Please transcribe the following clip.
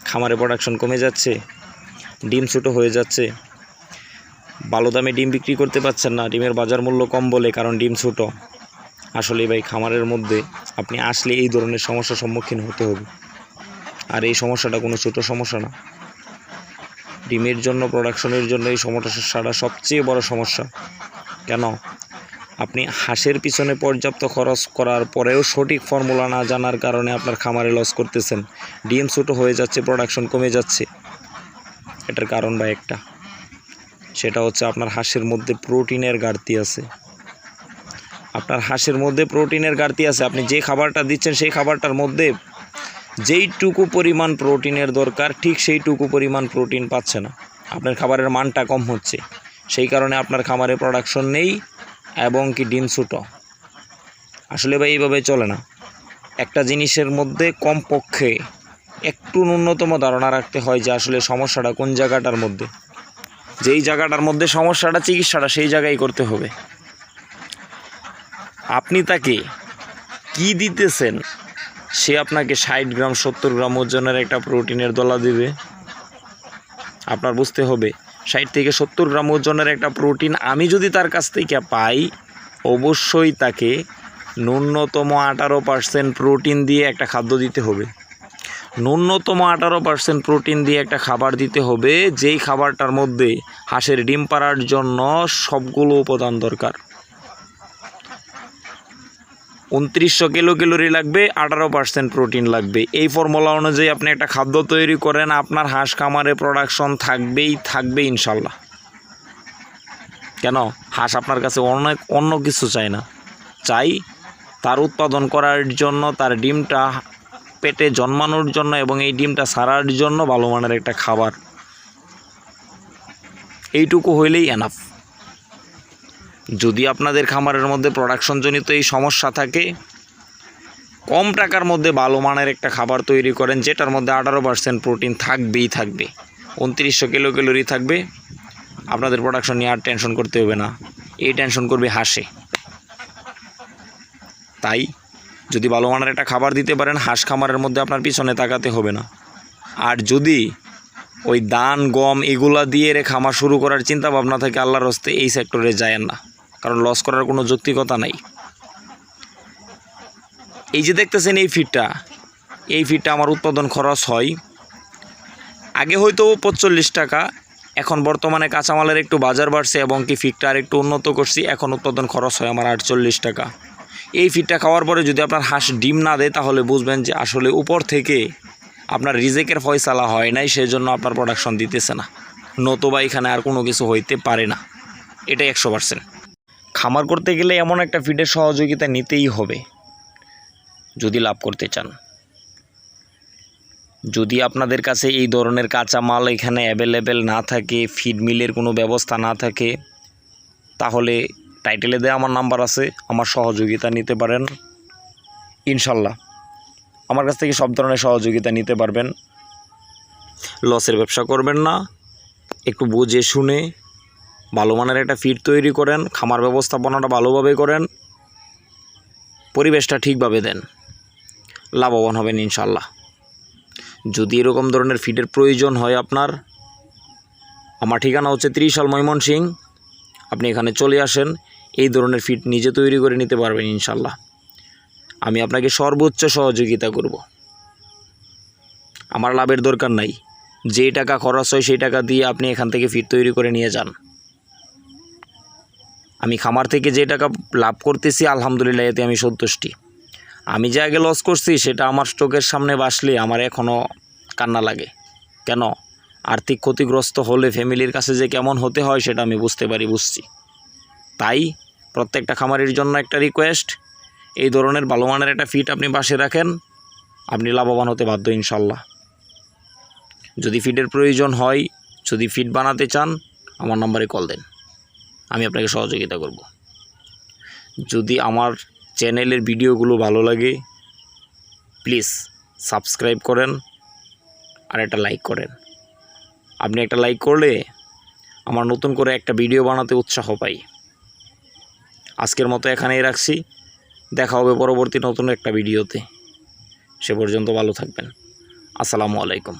খামারে প্রোডাকশন কমে যাচ্ছে, ডিম ছোটো হয়ে যাচ্ছে, ভালো দামে ডিম বিক্রি করতে পারছেন না, ডিমের বাজার মূল্য কম বলে, কারণ ডিম ছোটো। আসলে ভাই খামারের মধ্যে আপনি আসলে এই ধরনের সমস্যার সম্মুখীন হতে হবে। আর এই সমস্যাটা কোনো ছোটো সমস্যা না। ডিমের জন্য, প্রোডাকশনের জন্য এই সমস্যাটা সবচেয়ে বড় সমস্যা। কেন? আপনি হাঁসের পিছনে পর্যাপ্ত খরচ করার পরেও সঠিক ফর্মুলা না জানার কারণে আপনার খামারে লস করতেছেন। ডিম ছোটো হয়ে যাচ্ছে, প্রোডাকশন কমে যাচ্ছে। এটার কারণ ভাই একটা, সেটা হচ্ছে আপনার হাঁসের মধ্যে প্রোটিনের ঘাটতি আছে। আপনার হাঁসের মধ্যে প্রোটিনের ঘাটতি আছে। আপনি যে খাবারটা দিচ্ছেন সেই খাবারটার মধ্যে যেইটুকু পরিমাণ প্রোটিনের দরকার ঠিক সেইটুকু পরিমাণ প্রোটিন পাচ্ছে না। আপনার খাবারের মানটা কম হচ্ছে, সেই কারণে আপনার খামারে প্রোডাকশন নেই এবং কি ডিম ছোটো। আসলে ভাই এইভাবে চলে না। একটা জিনিসের মধ্যে কমপক্ষে একটু ন্যূনতম ধারণা রাখতে হয় যে আসলে সমস্যাটা কোন জায়গাটার মধ্যে। যেই জায়গাটার মধ্যে সমস্যাটা, চিকিৎসাটা সেই জায়গায় করতে হবে। আপনি তাকে কি দিতেছেন, সে আপনাকে 60 গ্রাম 70 গ্রাম ওজনের একটা প্রোটিনের দলা দিবে। আপনার বুঝতে হবে 60 থেকে 70 গ্রাম ওজনের একটা প্রোটিন আমি যদি তার কাছ থেকে পাই, অবশ্যই তাকে ন্যূনতম 18% প্রোটিন দিয়ে একটা খাদ্য দিতে হবে। ন্যূনতম 18% প্রোটিন দিয়ে একটা খাবার দিতে হবে, যেই খাবারটার মধ্যে হাঁসের ডিম পাড়ার জন্য সবগুলো উপাদান দরকার। 2900 ক্যালোরি লাগবে, 18% প্রোটিন লাগবে। এই ফর্মুলা অনুযায়ী আপনি একটা খাদ্য তৈরি করেন, আপনার হাঁস খামারে প্রোডাকশন থাকবে ইনশাল্লাহ। কেন? হাঁস আপনার কাছে অন্য কিছু চায় না, চাই তার উৎপাদন করার জন্য, তার ডিমটা পেটে জন্মানোর জন্য এবং এই ডিমটা ছাড়ার জন্য ভালো মানের একটা খাবার। এইটুকু হইলেই এনাফ। যদি আপনাদের খামারের মধ্যে প্রোডাকশনজনিত এই সমস্যা থাকে, কম টাকার মধ্যে ভালো মানের একটা খাবার তৈরি করেন, যেটার মধ্যে 18% প্রোটিন থাকবেই থাকবে, 2900 ক্যালোরি থাকবে। আপনাদের প্রোডাকশন নিয়ে আর টেনশন করতে হবে না, এই টেনশন করবে হাঁসে। তাই যদি ভালো মানের একটা খাবার দিতে পারেন, হাঁস খামারের মধ্যে আপনার পিছনে তাকাতে হবে না। আর যদি ওই ধান গম এগুলা দিয়ে খামার শুরু করার চিন্তা ভাবনা থাকে, আল্লাহর হস্তে এই সেক্টরে যায়েন না, কারণ লস করার কোনো যৌক্তিকতা নাই। এই যে দেখতেছেন এই ফিডটা আমার উৎপাদন খরচ হয় আগে হয়তো 45 টাকা, এখন বর্তমানে কাঁচামালের একটু বাজার বাড়ছে এবং কি ফিডটা আর একটু উন্নত করছি, এখন উৎপাদন খরচ হয় আমার 48 টাকা। এই ফিডটা খাওয়ার পরে যদি আপনার হাঁস ডিম না দেয়, তাহলে বুঝবেন যে আসলে উপর থেকে আপনার রিজেকের ফয়সালা হয় নাই, সেই জন্য আপনার প্রোডাকশন দিতেছে না, নতুবা এখানে আর কোনো কিছু হইতে পারে না। এটাই 100%। খামার করতে গেলে এমন একটা ফিডের সহযোগিতা নিতেই হবে যদি লাভ করতে চান। যদি আপনাদের কাছে এই ধরনের কাঁচামাল এখানে অ্যাভেলেবেল না থাকে, ফিড মিলের কোনো ব্যবস্থা না থাকে, তাহলে টাইটেলে দেওয়া আমার নাম্বার আছে, আমার সহযোগিতা নিতে পারেন। ইনশাল্লাহ আমার কাছ থেকে সব ধরনের সহযোগিতা নিতে পারবেন। লসের ব্যবসা করবেন না, একটু বুঝে শুনে ভালো মানের একটা ফিড তৈরি করেন, খামার ব্যবস্থাপনাটা ভালোভাবে করেন, পরিবেশটা ঠিকভাবে দেন, লাভবান হবেন ইনশাল্লাহ। যদি এরকম ধরনের ফিডের প্রয়োজন হয় আপনার, আমার ঠিকানা হচ্ছে 30 ময়মনসিংহ। আপনি এখানে চলে আসেন, এই ধরনের ফিড নিজে তৈরি করে নিতে পারবেন ইনশাল্লাহ। আমি আপনাকে সর্বোচ্চ সহযোগিতা করব। আমার লাভের দরকার নাই, যে টাকা খরচ হয় সেই টাকা দিয়ে আপনি এখান থেকে ফিড তৈরি করে নিয়ে যান। আমি খামার থেকে যে টাকা লাভ করতেছি আলহামদুলিল্লাহ, এতে আমি সন্তুষ্টি। আমি যে আগে লস করছি সেটা আমার চোখের সামনে বাসলে আমার এখনও কান্না লাগে। কেন? আর্থিক ক্ষতিগ্রস্ত হলে ফ্যামিলির কাছে যে কেমন হতে হয় সেটা আমি বুঝছি। তাই প্রত্যেকটা খামারের জন্য একটা রিকোয়েস্ট, এই ধরনের ভালো মানের একটা ফিড আপনি পাশে রাখেন, আপনি লাভবান হতে বাধ্য ইনশাল্লাহ। যদি ফিডের প্রয়োজন হয়, যদি ফিড বানাতে চান, আমার নম্বরে কল দেন, আমি আপনাকে সহযোগিতা করব। যদি আমার চ্যানেলের ভিডিওগুলো ভালো লাগে, প্লিজ সাবস্ক্রাইব করেন আর একটা লাইক করেন। আপনি একটা লাইক করলে আমার নতুন করে একটা ভিডিও বানাতে উৎসাহ পাই। আজকের মতো এখানেই রাখছি, দেখা হবে পরবর্তী নতুন একটা ভিডিওতে। সে পর্যন্ত ভালো থাকবেন। আসসালামু আলাইকুম।